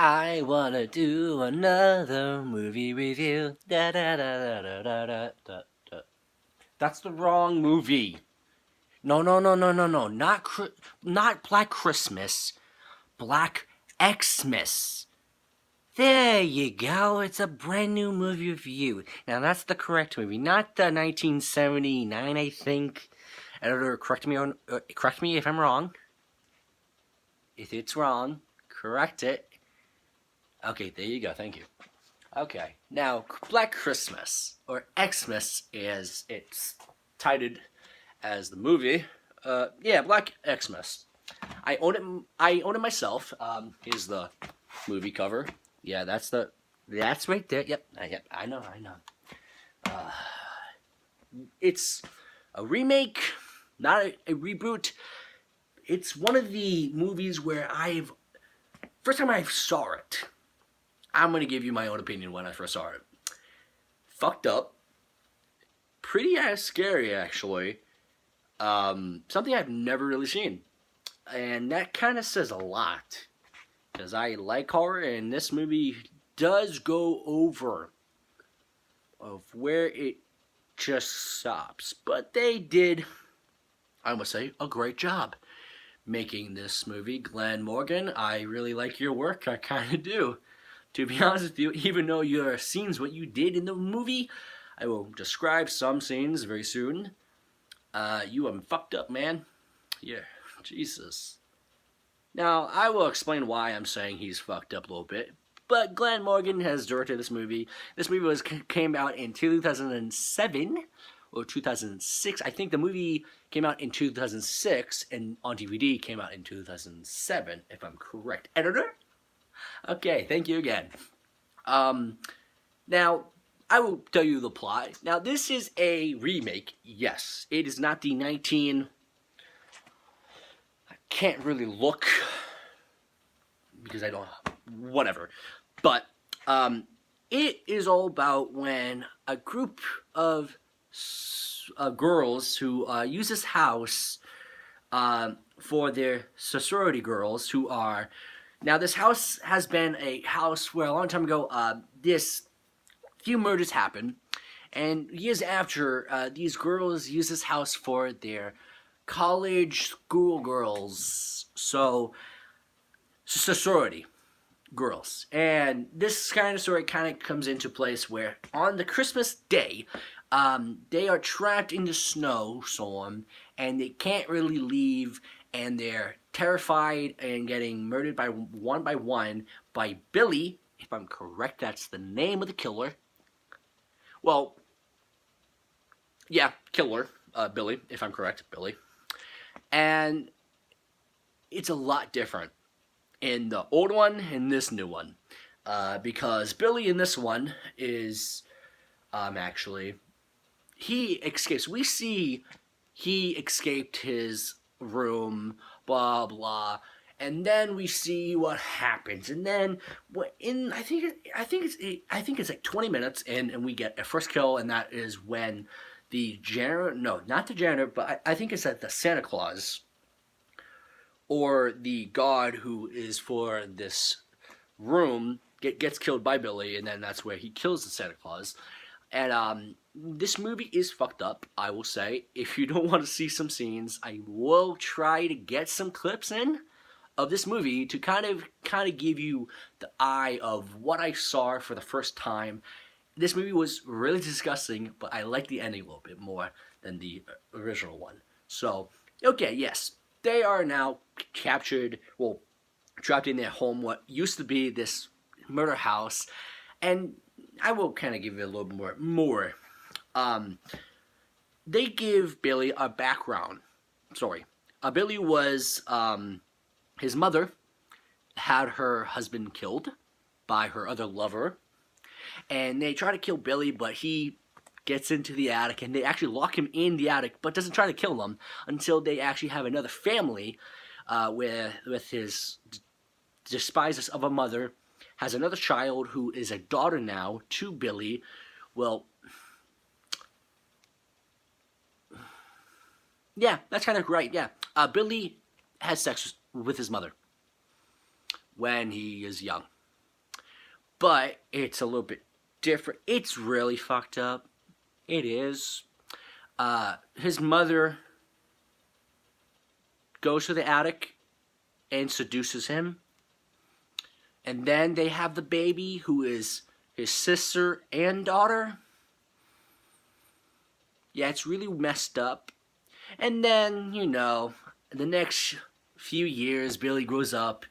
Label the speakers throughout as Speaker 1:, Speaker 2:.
Speaker 1: I wanna do another movie review. Da da da da da da da da. That's the wrong movie. No, no, no, no, no, no. Not Black Christmas. Black Xmas. There you go. It's a brand new movie review. Now that's the correct movie, not the 1979. I think. Editor, correct me if I'm wrong. If it's wrong, correct it. Okay, there you go. Thank you. Okay, now Black Christmas, or Xmas as it's titled as the movie. Yeah, Black Xmas. I own it. I own it myself. Here's the movie cover. Yeah, that's right there. Yep, yep. I know. Uh, it's a remake, not a reboot. It's one of the movies where first time I saw it. I'm gonna give you my own opinion when I first saw it. Fucked up, pretty scary actually. Something I've never really seen, and that kind of says a lot because I like horror, and this movie does go over of where it just stops. But they did, I must say, a great job making this movie. Glenn Morgan, I really like your work. I kind of do. To be honest with you, even though your scenes, what you did in the movie, I will describe some scenes very soon. You are fucked up, man. Yeah, Jesus. Now, I will explain why I'm saying he's fucked up a little bit. But Glenn Morgan has directed this movie. This movie came out in 2007 or 2006. I think the movie came out in 2006 and on DVD came out in 2007, if I'm correct. Editor? Okay, thank you again. Now, I will tell you the plot. Now, this is a remake, yes. It is not the 19... I can't really look because I don't... Whatever. But, it is all about when a group of girls who use this house for their sorority girls who are... Now, this house has been a house where a long time ago, this few murders happened, and years after, these girls use this house for their college school girls, so sorority girls. And this kind of story kind of comes into place where on the Christmas day, they are trapped in the snowstorm, and they can't really leave, and they're terrified and getting murdered by one by Billy, if I'm correct, that's the name of the killer. Well, yeah, killer, Billy, if I'm correct, Billy. And it's a lot different in the old one and this new one. Because Billy in this one is, actually, he escapes. We see he escaped his room, blah blah, and then we see what happens, and then I think it's like 20 minutes in, and we get a first kill, and that is when the janitor, no, not the janitor, but I think it's that the Santa Claus or the god who is for this room gets killed by Billy, and then that's where he kills the Santa Claus. And this movie is fucked up, I will say. If you don't want to see some scenes, I will try to get some clips in of this movie to kind of give you the eye of what I saw for the first time. This movie was really disgusting, but I like the ending a little bit more than the original one. So, okay, yes, they are now captured, well, trapped in their home, what used to be this murder house, and I will kind of give it a little bit more. They give Billy a background. Sorry. Billy was, his mother had her husband killed by her other lover. And they try to kill Billy, but he gets into the attic, and they actually lock him in the attic, but doesn't try to kill him until they actually have another family with his despises of a mother, has another child who is a daughter now to Billy. Well, yeah, that's kind of right, yeah. Billy has sex with his mother when he is young. but it's a little bit different. It's really fucked up. It is. His mother goes to the attic and seduces him. And then they have the baby, who is his sister and daughter. Yeah, it's really messed up. And then, the next few years, Billy grows up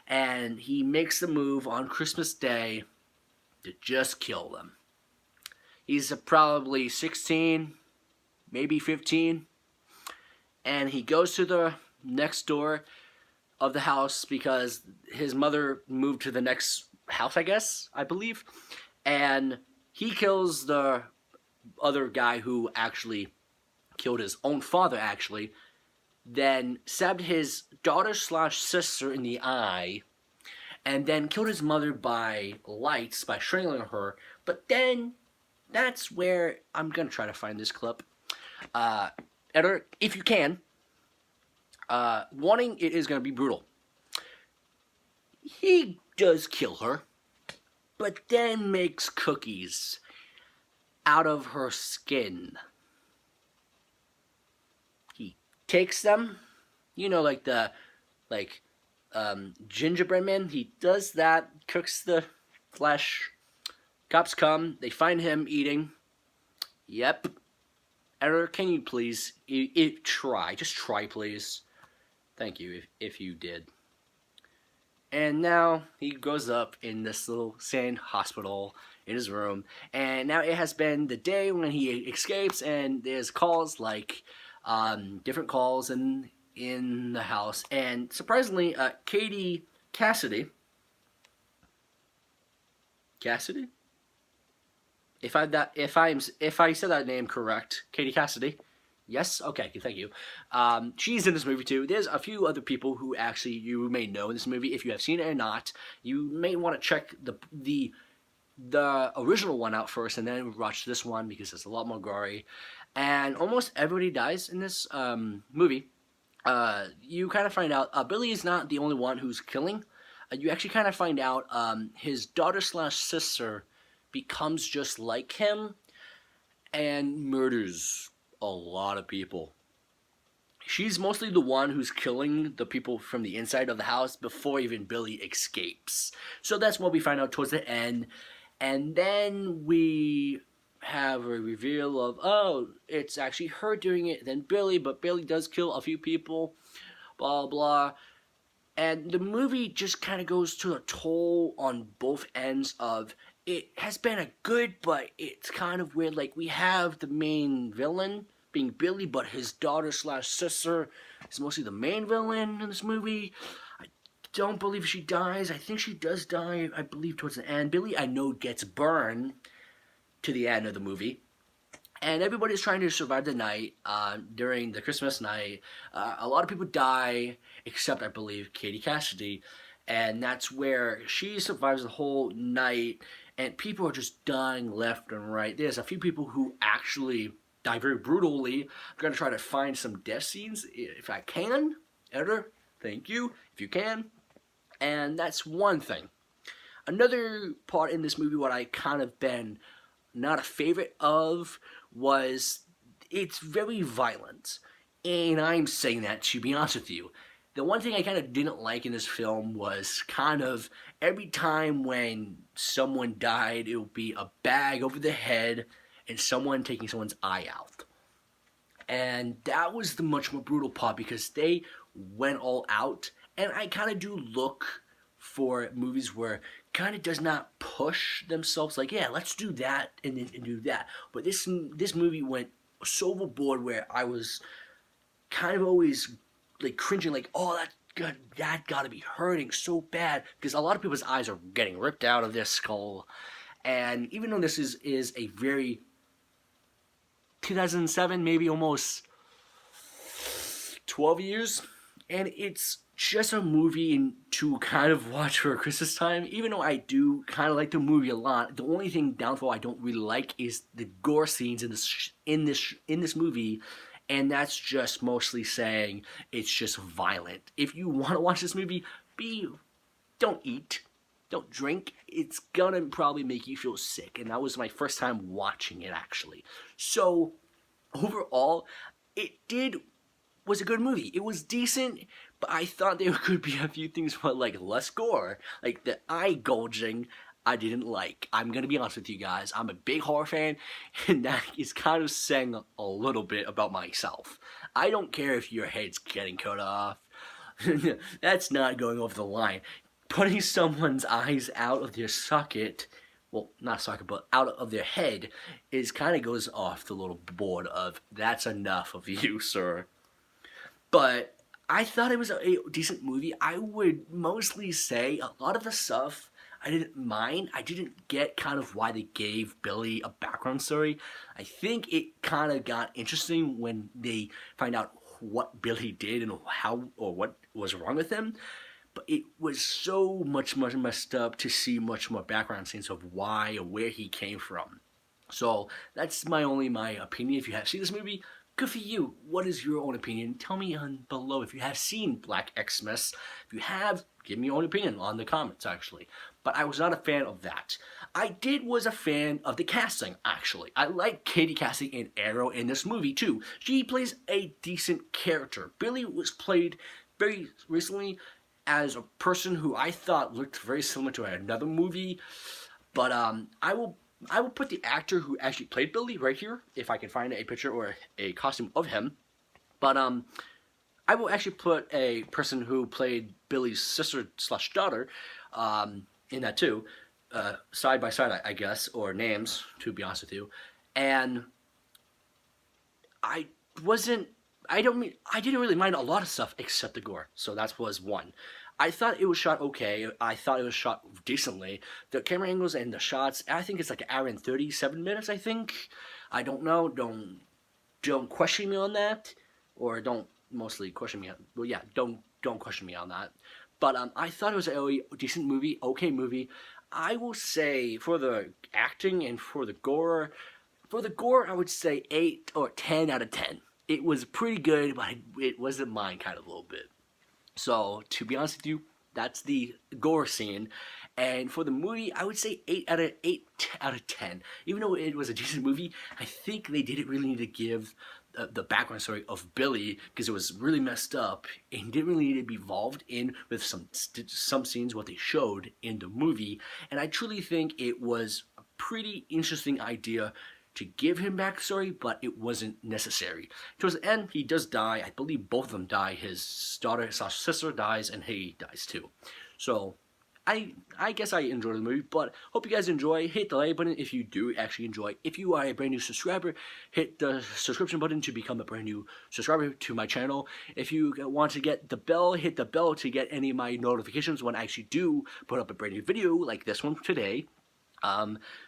Speaker 1: and he makes the move on Christmas Day to just kill them. He's probably 16, maybe 15, and he goes to the next door of the house because his mother moved to the next house, I believe, and he kills the other guy who actually killed his own father, then stabbed his daughter/sister in the eye, and then killed his mother by strangling her. But then, that's where I'm going to try to find this clip. Editor, if you can, warning, it is going to be brutal. He does kill her, but then makes cookies out of her skin. He takes them, gingerbread man. He does that, cooks the flesh. Cops come, they find him eating. Yep. Editor, can you please, just try please. Thank you, if you did. And now he grows up in this little sand hospital in his room. And now it has been the day when he escapes, and there's calls different calls in the house. And surprisingly, Katie Cassidy. Cassidy? If I said that name correct, Katie Cassidy. Yes? Okay, thank you. She's in this movie too. There's a few other people who actually you may know in this movie. If you have seen it or not, you may want to check the original one out first and then watch this one because it's a lot more gory. And almost everybody dies in this movie. You kind of find out Billy is not the only one who's killing. You actually kind of find out his daughter/sister becomes just like him and murders a lot of people. She's mostly the one who's killing the people from the inside of the house before even Billy escapes. So that's what we find out towards the end. And then we have a reveal of, it's actually her doing it, then Billy, but Billy does kill a few people, blah, blah. And the movie just kind of goes to a toll on both ends of, it has been a good, but it's kind of weird. We have the main villain being Billy, but his daughter/sister is mostly the main villain in this movie. I don't believe she dies. I think she does die, I believe, towards the end. Billy, I know, gets burned to the end of the movie. And everybody's trying to survive the night during the Christmas night. A lot of people die, except, I believe, Katie Cassidy. And that's where she survives the whole night. And people are just dying left and right. There's a few people who actually die very brutally. I'm going to try to find some death scenes if I can. Editor, thank you, if you can. And that's one thing. Another part in this movie what I kind of been not a favorite of was it's very violent. And I'm saying that to be honest with you. The one thing I kind of didn't like in this film was kind of every time when someone died, it would be a bag over the head and someone taking someone's eye out. And that was the much more brutal part because they went all out. And I kind of do look for movies where kind of does not push themselves yeah, let's do that and do that. But this movie went so overboard where I was kind of always cringing oh, that gotta be hurting so bad because a lot of people's eyes are getting ripped out of their skull. And even though this is a very 2007, maybe almost 12 years, and it's just a movie to kind of watch for Christmas time. Even though I do kind of like the movie a lot, the only thing downfall I don't really like is the gore scenes in this movie. And that's just mostly saying it's just violent. If you want to watch this movie, don't eat. don't drink. It's gonna probably make you feel sick. And that was my first time watching it, actually. So, overall, it was a good movie. It was decent, but I thought there could be a few things with, like, less gore. Like, the eye gouging, I didn't like. I'm gonna be honest with you guys. I'm a big horror fan, and that is kind of saying a little bit about myself. I don't care if your head's getting cut off. That's not going over the line. Putting someone's eyes out of their socket, well, not socket, but out of their head, is kind of goes off the little board of, that's enough of you, sir. But I thought it was a decent movie. I would mostly say a lot of the stuff I didn't mind. I didn't get kind of why they gave Billy a background story. I think it kind of got interesting when they find out what Billy did and how or what was wrong with him. But it was so much messed up to see much more background scenes of why or where he came from. So that's my opinion. If you have seen this movie, good for you. What is your own opinion? Tell me below if you have seen Black Xmas. If you have, give me your own opinion on the comments, actually. But I was not a fan of that. I was a fan of the casting, actually. I like Katie casting in Arrow in this movie, too. She plays a decent character. Billy was played very recently as a person who I thought looked very similar to another movie. But I will put the actor who actually played Billy right here, if I can find a picture or a costume of him. But I will actually put a person who played Billy's sister/daughter in that too, side by side, I guess, or names, to be honest with you. And I didn't really mind a lot of stuff except the gore. So that was one. I thought it was shot okay. I thought it was shot decently. The camera angles and the shots, I think it's like an hour and 37 minutes, I think. I don't know. Don't question me on that. Or don't mostly question me on, well, yeah, don't question me on that. But I thought it was a decent movie, okay movie. I will say, for the acting and for the gore, I would say 8 or 10 out of 10. It was pretty good, but it wasn't mine kind of a little bit. So, to be honest with you, that's the gore scene. And for the movie, I would say 8 out of 10. Even though it was a decent movie, I think they didn't really need to give the background story of Billy, because it was really messed up and didn't really need to be involved in with some scenes what they showed in the movie. And I truly think it was a pretty interesting idea to give him backstory, but it wasn't necessary. Towards the end, he does die. I believe both of them die. His daughter/sister dies, and he dies too. So I guess I enjoyed the movie, but hope you guys enjoy. Hit the like button if you do actually enjoy. If you are a brand new subscriber, hit the subscription button to become a brand new subscriber to my channel. If you want to get the bell, hit the bell to get any of my notifications when I actually do put up a brand new video like this one today.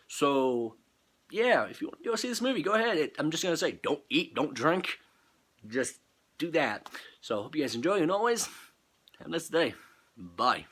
Speaker 1: So yeah, if you want to go see this movie, go ahead. I'm just going to say, don't eat, don't drink. Just do that. So, hope you guys enjoy, and always, have a nice day. Bye.